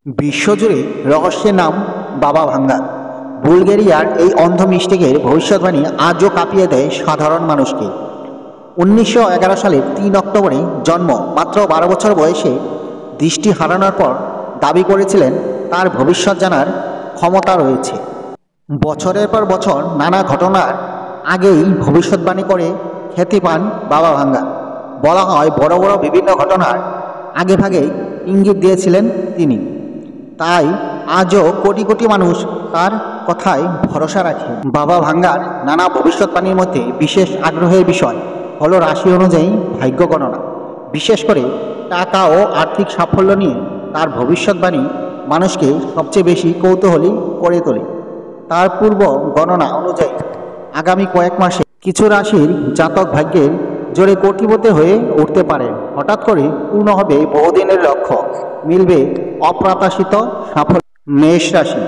বিশ্বজুড়ে রহস্যের নাম বাবা ভাঙ্গা। বুলগেরিয়ার এই অন্ধ মিস্টিকের ভবিষ্যৎবাণী আজও কাঁপিয়ে দেয় সাধারণ মানুষকে। 1911 সালের 3 অক্টোবরে জন্ম, মাত্র 12 বছর বয়সে দৃষ্টি হারানোর পর দাবি করেছিলেন তার ভবিষ্যৎ জানার ক্ষমতা রয়েছে। বছরের পর বছর নানা ঘটনার আগেই ভবিষ্যৎবাণী করে খ্যাতি পান বাবা ভাঙ্গা। বলা হয় বড় বড় বিভিন্ন ঘটনার আগেভাগেই ইঙ্গিত দিয়েছিলেন তিনি। তাই আজও কোটি কোটি মানুষ তার কথায় ভরসা রাখে। বাবা ভাঙ্গার নানা ভবিষ্যৎবাণীর মধ্যে বিশেষ আগ্রহের বিষয় হলো রাশি অনুযায়ী ভাগ্য গণনা। বিশেষ করে টাকা ও আর্থিক সাফল্য নিয়ে তার ভবিষ্যৎবাণী মানুষকে সবচেয়ে বেশি কৌতূহলী করে তোলে। তার পূর্ব গণনা অনুযায়ী আগামী কয়েক মাসে কিছু রাশির জাতক ভাগ্যের জোরে কোটিপতি হয়ে উঠতে পারে। হঠাৎ করে পূর্ণ হবে বহুদিনের লক্ষ্য, মিলবে অপ্রত্যাশিত সাফল্য। মেষ রাশি।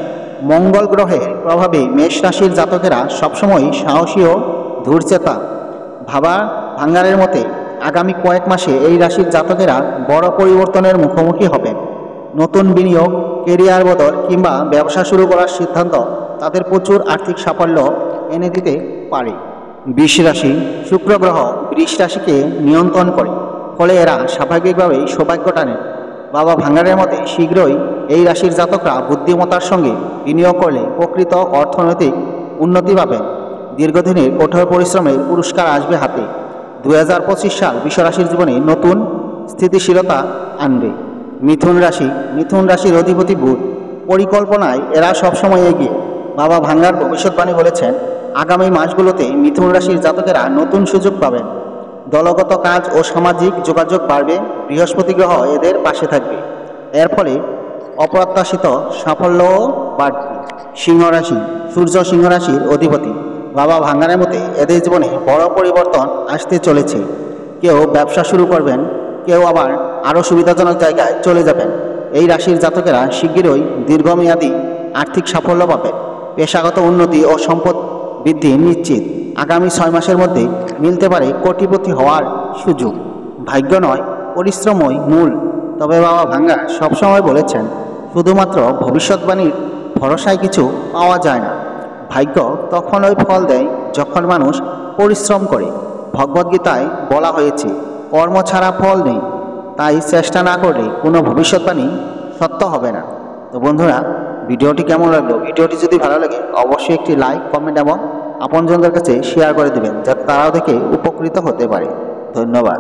মঙ্গল গ্রহের প্রভাবে মেষ রাশির জাতকেরা সবসময় সাহসী ও ধূর্চেতা। ভাবা ভাঙ্গারের মতে আগামী কয়েক মাসে এই রাশির জাতকেরা বড় পরিবর্তনের মুখোমুখি হবেন। নতুন বিনিয়োগ, কেরিয়ার বদল কিংবা ব্যবসা শুরু করার সিদ্ধান্ত তাদের প্রচুর আর্থিক সাফল্য এনে দিতে পারে। বৃষ রাশি। শুক্র গ্রহ বৃষ রাশিকে নিয়ন্ত্রণ করে, ফলে এরা স্বাভাবিকভাবেই সৌভাগ্য টানে। বাবা ভাঙ্গারের মতে শীঘ্রই এই রাশির জাতকরা বুদ্ধিমত্তার সঙ্গে বিনিয়োগ করলে প্রকৃত অর্থনৈতিক উন্নতি পাবেন। দীর্ঘদিনের কঠোর পরিশ্রমের পুরস্কার আসবে হাতে। 2025 সাল বৃষরাশির জীবনে নতুন স্থিতিশীলতা আনবে। মিথুন রাশি। মিথুন রাশির অধিপতি বুধ। পরিকল্পনায় এরা সবসময় এগিয়ে। বাবা ভাঙ্গার ভবিষ্যৎবাণী বলেছেন আগামী মাসগুলোতে মিথুন রাশির জাতকেরা নতুন সুযোগ পাবেন। দলগত কাজ ও সামাজিক যোগাযোগ বাড়বে। বৃহস্পতি গ্রহ এদের পাশে থাকবে। এর ফলে অপ্রত্যাশিত সাফল্যও বাড়বে। সিংহ রাশি। সূর্য সিংহ রাশির অধিপতি। বাবা ভাঙ্গারের মতে এদের জীবনে বড় পরিবর্তন আসতে চলেছে। কেউ ব্যবসা শুরু করবেন, কেউ আবার আরও সুবিধাজনক জায়গায় চলে যাবেন। এই রাশির জাতকেরা শিগগিরই দীর্ঘমেয়াদী আর্থিক সাফল্য পাবেন। পেশাগত উন্নতি ও সম্পদ বৃদ্ধি নিশ্চিত। আগামী 6 মাসের মধ্যে মিলতে পারে কোটিপতি হওয়ার সুযোগ। ভাগ্য নয়, পরিশ্রমই মূল। তবে বাবা ভাঙ্গা সবসময় বলেছেন শুধুমাত্র ভবিষ্যৎবাণীর ভরসায় কিছু পাওয়া যায় না। ভাগ্য তখনই ফল দেয় যখন মানুষ পরিশ্রম করে। ভগবদ্গীতায় বলা হয়েছে কর্ম ছাড়া ফল নেই। তাই চেষ্টা না করলে কোনো ভবিষ্যৎবাণী সত্য হবে না। তো বন্ধুরা, ভিডিওটি কেমন লাগলো? ভিডিওটি যদি ভালো লাগে অবশ্যই একটি লাইক, কমেন্ট এবং আপনজনদের কাছে শেয়ার করে দেবেন, যাতে তারাও দেখে উপকৃত হতে পারে। ধন্যবাদ।